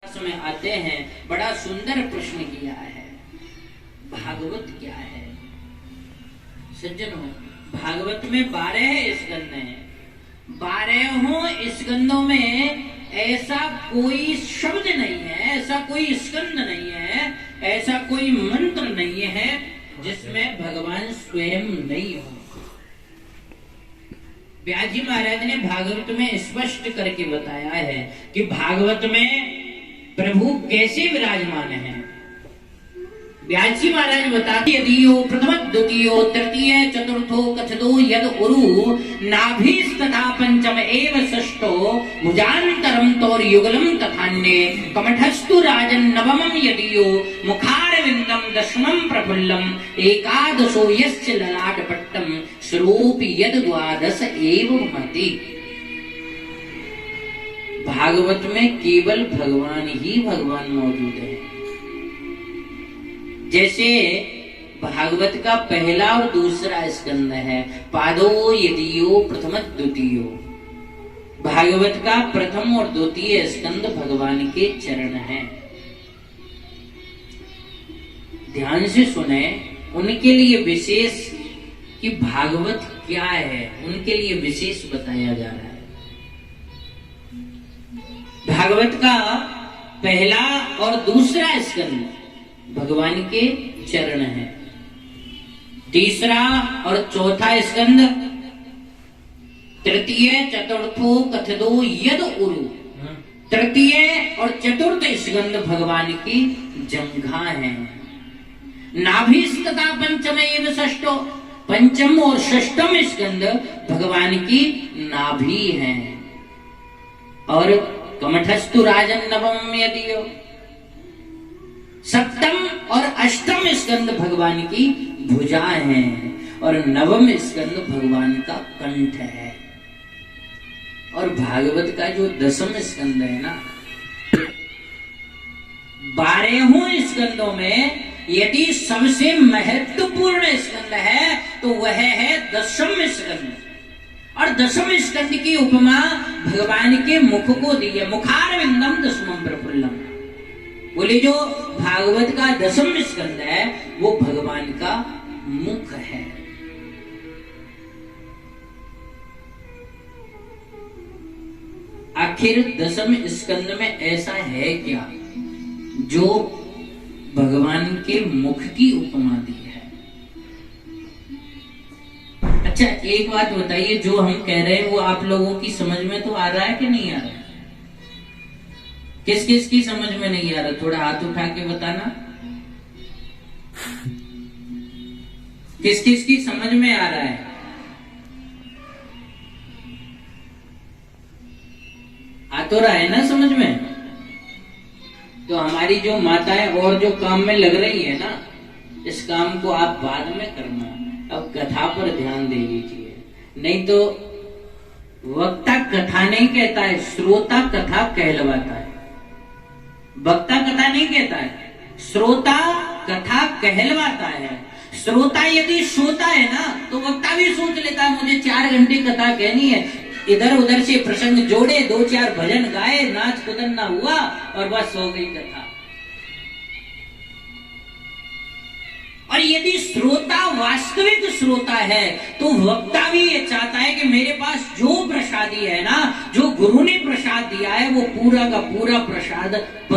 में आते हैं, बड़ा सुंदर प्रश्न किया है। भागवत क्या है? सज्जनों, भागवत में 12 स्कंद हैं। 12 स्कंदों में ऐसा कोई शब्द नहीं है, ऐसा कोई स्कंद नहीं है, ऐसा कोई मंत्र नहीं है जिसमें भगवान स्वयं नहीं हो। व्यास जी महाराज ने भागवत में स्पष्ट करके बताया है कि भागवत में प्रभु कैसे विराजमान है। व्यास जी महाराज बताते यदियो प्रथम द्वितीयो तृतीय चतुर्थो कथदो यद उरु नाभिस्तथा पंचम एव षष्ठो भुजान्तरम तौर युगलम तथान्ये कमठस्तु राजन नवमम यदियो मुखारविंदम दशमम प्रफुल्लम एकादशो यस्य ललाटपट्टम स्वरूप यद द्वादश एव महति। भागवत में केवल भगवान ही भगवान मौजूद है। जैसे भागवत का पहला और दूसरा स्कंद है, पादो यदियो प्रथम द्वितीयो। भागवत का प्रथम और द्वितीय स्कंद भगवान के चरण हैं। ध्यान से सुने, उनके लिए विशेष कि भागवत क्या है, उनके लिए विशेष बताया जा रहा है। भागवत का पहला और दूसरा स्कंद भगवान के चरण है। तीसरा और चौथा स्कंद, तृतीय चतुर्थो कथदो यद उरु, तृतीय और चतुर्थ स्कंद भगवान की जंघा है। नाभिस्तथा पंचम एव षष्ठो, पंचम और षष्ठम स्कंद भगवान की नाभि है। और कमठस्तु राजन नवम यदियो, सप्तम और अष्टम स्कंद भगवान की भुजा है। और नवम स्कंद भगवान का कंठ है। और भागवत का जो दसम स्कंद है ना, 12 स्कंदों में यदि सबसे महत्वपूर्ण स्कंद है तो वह है दसम स्कंद। और दसम स्कंद की उपमा भगवान के मुख को दी है, मुखारविंदम दशमम प्रफुल्लम। बोले जो भागवत का दसम स्कंद है वो भगवान का मुख है। आखिर दसम स्कंद में ऐसा है क्या जो भगवान के मुख की उपमा दी है? अच्छा, एक बात बताइए, जो हम कह रहे हैं वो आप लोगों की समझ में तो आ रहा है कि नहीं आ रहा है? किस किस की समझ में नहीं आ रहा? थोड़ा हाथ उठा के बताना। किस किस की समझ में आ रहा है? आ तो रहा है ना समझ में? तो हमारी जो माताएं और जो काम में लग रही है ना, इस काम को आप बाद में करना, अब कथा पर ध्यान दे लीजिए। नहीं तो वक्ता कथा नहीं कहता है, श्रोता कथा कहलवाता है। वक्ता कथा नहीं कहता है, श्रोता कथा कहलवाता है। श्रोता यदि सोता है ना तो वक्ता भी सोच लेता है मुझे 4 घंटे कथा कहनी है, इधर उधर से प्रसंग जोड़े, 2-4 भजन गाए, नाच कुदन ना हुआ और बस हो गई कथा। और यदि श्रोता वास्तविक श्रोता है तो वक्ता भी ये चाहता है कि मेरे पास जो प्रसादी है ना, जो गुरु ने प्रसाद दिया है वो पूरा का पूरा प्रसाद